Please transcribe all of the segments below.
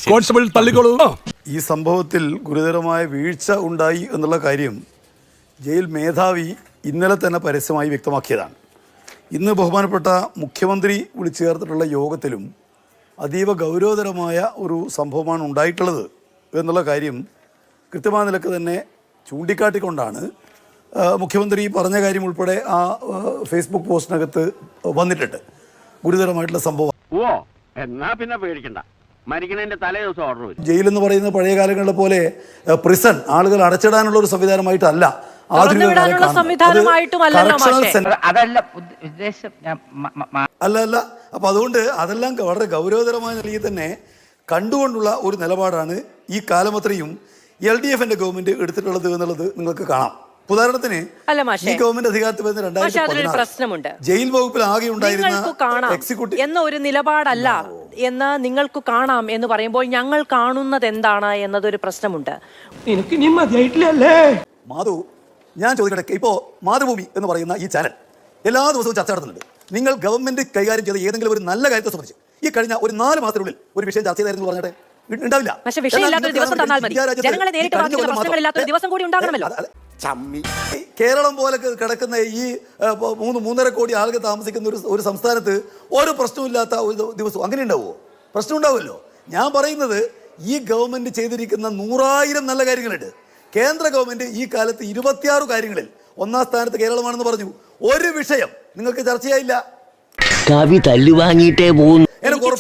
Constable തള്ളിക്കോളൂ. ഈ സംഭവത്തിൽ ഗുരുതരമായ വീഴ്ച ഉണ്ടായി എന്നുള്ള കാര്യം ജയിൽ മേധാവി ഇന്നലെ തന്നെ പരസ്യമായി വ്യക്തമാക്കിയതാണ്. ഇന്ന് ബഹുമാനപ്പെട്ട മുഖ്യമന്ത്രി വിളിച്ചു ചേർത്തിട്ടുള്ള യോഗത്തിലും അതീവ ഗൗരവതരമായ ഒരു സംഭവമാണ് ഉണ്ടായിട്ടുള്ളത് എന്നുള്ള കാര്യം കൃത്യമായ നിലക്ക് തന്നെ ചൂണ്ടിക്കാട്ടിക്കൊണ്ടാണ് മുഖ്യമന്ത്രി പറഞ്ഞ കാര്യം ഉൾപ്പെടെ ആ ഫേസ്ബുക്ക് പോസ്റ്റിനകത്ത് വന്നിട്ടുണ്ട്. ഗുരുതരമായിട്ടുള്ള സംഭവം. എന്നാ പിന്നെ പേടിക്കണ്ട, മരിക്കണതിന്റെ തലേ ദിവസം ഓർഡർ വരും. ജയിലെന്ന് പറയുന്ന പഴയ കാലങ്ങളിലെ പോലെ പ്രിസൺ ആളുകൾ അടച്ചിടാനുള്ള ഒരു സംവിധാനമായിട്ടല്ല, അല്ല. അപ്പൊ അതുകൊണ്ട് അതെല്ലാം വളരെ ഗൗരവതരമായ നിലയിൽ തന്നെ കണ്ടുകൊണ്ടുള്ള ഒരു നിലപാടാണ് ഈ കാലമത്രയും LDF-ന്റെ ഗവൺമെന്റ് എടുത്തിട്ടുള്ളത് എന്നുള്ളത് നിങ്ങൾക്ക് കാണാം. ഉദാഹരണത്തിന് ഈ ഗവൺമെന്റ് അധികാരത്തിൽ വരുന്ന 2016 ജയിൽ വകുപ്പിൽ ആകെ ഉണ്ടായിരുന്ന എക്സിക്യൂട്ടീവ് എന്ന ഒരു നിലപാടല്ല എന്ന് നിങ്ങൾക്ക് കാണാം എന്ന് പറയുമ്പോൾ ഞങ്ങൾ കാണുന്നത് എന്താണ് എന്നതൊരു പ്രശ്നമുണ്ട്. മാധു, ഞാൻ ചോദിക്കട്ടെ, ഇപ്പോ മാതൃഭൂമി എന്ന് പറയുന്ന ഈ ചാനൽ എല്ലാ ദിവസവും ചർച്ച നടത്തുന്നുണ്ട്. നിങ്ങൾ ഗവൺമെന്റ് കൈകാര്യം ചെയ്ത ഏതെങ്കിലും ഒരു നല്ല കാര്യത്തെ സംബന്ധിച്ച് ഈ കഴിഞ്ഞ ഒരു 4 മാസത്തിനുള്ളിൽ ഒരു വിഷയം ചർച്ച ചെയ്തായിരുന്നു പറഞ്ഞിട്ട് ഉണ്ടാവില്ല. പക്ഷേ വിഷയമില്ലാത്തൊരു ദിവസം തന്നാൽ മതി. ജനങ്ങളെ നേരിട്ട് ബാധിക്കുന്ന പ്രശ്നങ്ങളില്ലാത്തൊരു ദിവസം കൂടി ഉണ്ടാകണമല്ലോ. കേരളം പോലെ കിടക്കുന്ന ഈ 3.5 കോടി ആളുകൾ താമസിക്കുന്ന ഒരു സംസ്ഥാനത്ത് ഒരു പ്രശ്നമില്ലാത്ത ഒരു ദിവസം അങ്ങനെ ഉണ്ടാവുമോ? പ്രശ്നം ഉണ്ടാവുമല്ലോ. ഞാൻ പറയുന്നത് ഈ ഗവൺമെന്റ് ചെയ്തിരിക്കുന്ന 100,000 നല്ല കാര്യങ്ങളുണ്ട്. കേന്ദ്ര ഗവൺമെന്റ് ഈ കാലത്ത് 26 കാര്യങ്ങളിൽ 1ാം സ്ഥാനത്ത് കേരളമാണെന്ന് പറഞ്ഞു. ഒരു വിഷയം നിങ്ങൾക്ക് ചർച്ചയായില്ല. കവി തല്ലുവാങ്ങിയിട്ടേ പോകുന്നു.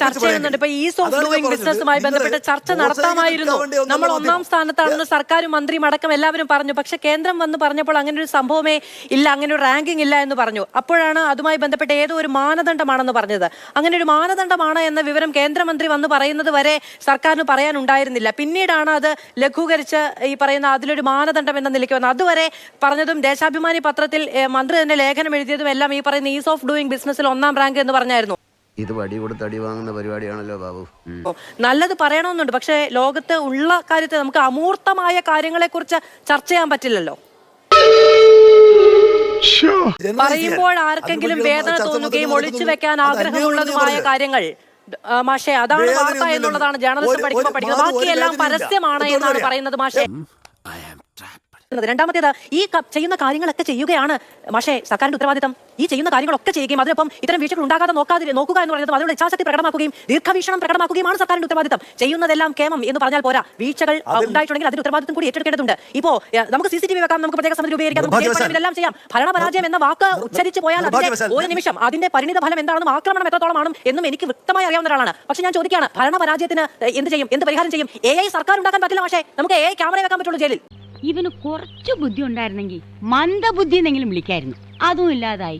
ചർച്ച ചെയ്യുന്നുണ്ട്. ഇപ്പൊ ഈസ് ഓഫ് ഡൂയിങ് ബിസിനസ്സുമായി ബന്ധപ്പെട്ട് ചർച്ച നടത്താമായിരുന്നു. നമ്മൾ 1ാം സ്ഥാനത്താണെന്ന് സർക്കാരും മന്ത്രിയും അടക്കം എല്ലാവരും പറഞ്ഞു. പക്ഷെ കേന്ദ്രം വന്ന് പറഞ്ഞപ്പോൾ അങ്ങനെ ഒരു സംഭവമേ ഇല്ല, അങ്ങനെ ഒരു റാങ്കിങ് ഇല്ല എന്ന് പറഞ്ഞു. അപ്പോഴാണ് അതുമായി ബന്ധപ്പെട്ട് ഏതോ ഒരു മാനദണ്ഡമാണെന്ന് പറഞ്ഞത്. അങ്ങനെ ഒരു മാനദണ്ഡമാണ് എന്ന വിവരം കേന്ദ്രമന്ത്രി വന്ന് പറയുന്നത് വരെ സർക്കാരിന് പറയാനുണ്ടായിരുന്നില്ല. പിന്നീടാണ് അത് ലഘൂകരിച്ച് ഈ പറയുന്ന അതിലൊരു മാനദണ്ഡം എന്ന നിലയ്ക്ക് വന്നത്. അതുവരെ പറഞ്ഞതും ദേശാഭിമാനി പത്രത്തിൽ മന്ത്രി തന്നെ ലേഖനം എഴുതിയതും എല്ലാം ഈ പറയുന്ന ഈസ് ഓഫ് ഡൂയിങ് ബിസിനസ്സിൽ 1ാം റാങ്ക് എന്ന് പറഞ്ഞായിരുന്നു. ഇത് വടി കൊടുത്ത് അടി വാങ്ങുന്ന പരിപാടിയാണല്ലോ ബാബു. നല്ലത് പറയണമെന്നുണ്ട്, പക്ഷെ ലോകത്ത് ഉള്ള കാര്യത്തെ നമുക്ക് അമൂർത്തമായ കാര്യങ്ങളെ കുറിച്ച് ചർച്ച ചെയ്യാൻ പറ്റില്ലല്ലോ. പറയുമ്പോൾ ആർക്കെങ്കിലും വേദന തോന്നുകയും ഒളിച്ചു വെക്കാൻ ആഗ്രഹമുള്ളതുമായ കാര്യങ്ങൾ മാഷെ, അതാണ് വാർത്ത എന്നുള്ളതാണ് ജേർണലിസം പഠിക്കുമ്പോൾ പഠിക്കുന്നത്. ബാക്കിയെല്ലാം പരസ്യമാണ് എന്നാണ് പറയുന്നത് മാഷെ. രണ്ടാമത്തേത്, ഈ ചെയ്യുന്ന കാര്യങ്ങളൊക്കെ ചെയ്യുകയാണ് മാഷെ സർക്കാരിന്റെ ഉത്തരവാദിത്തം. ഈ ചെയ്യുന്ന കാര്യങ്ങളൊക്കെ ചെയ്യുകയും അതിനൊപ്പം ഇത്തരം വീഴ്ചകൾ ഉണ്ടാകാതെ നോക്കുക എന്ന് പറയുന്നത് അതിനുള്ള ഇച്ഛാശക്തി പ്രകടമാക്കുകയും ദീർഘവീക്ഷണം പ്രകടമാക്കുകയുമാണ് സർക്കാരിന്റെ ഉത്തരവാദിത്തം. ചെയ്യുന്നതെല്ലാം കേമം എന്ന് പറഞ്ഞാൽ പോരാ. വീഴ്ചകൾ ഉണ്ടായിട്ടുണ്ടെങ്കിൽ അതിന്റെ ഉത്തരവാദിത്തം കൂടി ഏറ്റെടുക്കേണ്ടതുണ്ട്. ഇപ്പോ നമുക്ക് CCTV വെക്കാം, നമുക്ക് പ്രത്യേക സമിതി രൂപീകരിക്കാം, നമുക്ക് എല്ലാം ചെയ്യാം. ഭരണപരാജയം എന്ന വാക്ക് ഉച്ചരിച്ച് പോയാൽ ഒരു നിമിഷം അതിന്റെ പരിണിത ഫലം എന്താണെന്നും ആക്രമണം എത്രത്തോളമാണ് എന്നും എനിക്ക് വ്യക്തമായി അറിയാവുന്ന ഒരാളാണ്. പക്ഷെ ഞാൻ ചോദിക്കുകയാണ്, ഭരണപരാജയത്തിന് എന്ത് ചെയ്യും, എന്ത് പരിഹാരം ചെയ്യും? AI സർക്കാർ ഉണ്ടാക്കാൻ പറ്റില്ല പക്ഷേ നമുക്ക് AI ക്യാമറ വെക്കാൻ പറ്റുള്ളൂ ജയിലിൽ. ഇവന് കുറച്ച് ബുദ്ധി ഉണ്ടായിരുന്നെങ്കിൽ മന്ദബുദ്ധി എന്നെങ്കിലും വിളിക്കായിരുന്നു. അതും ഇല്ലാതായി.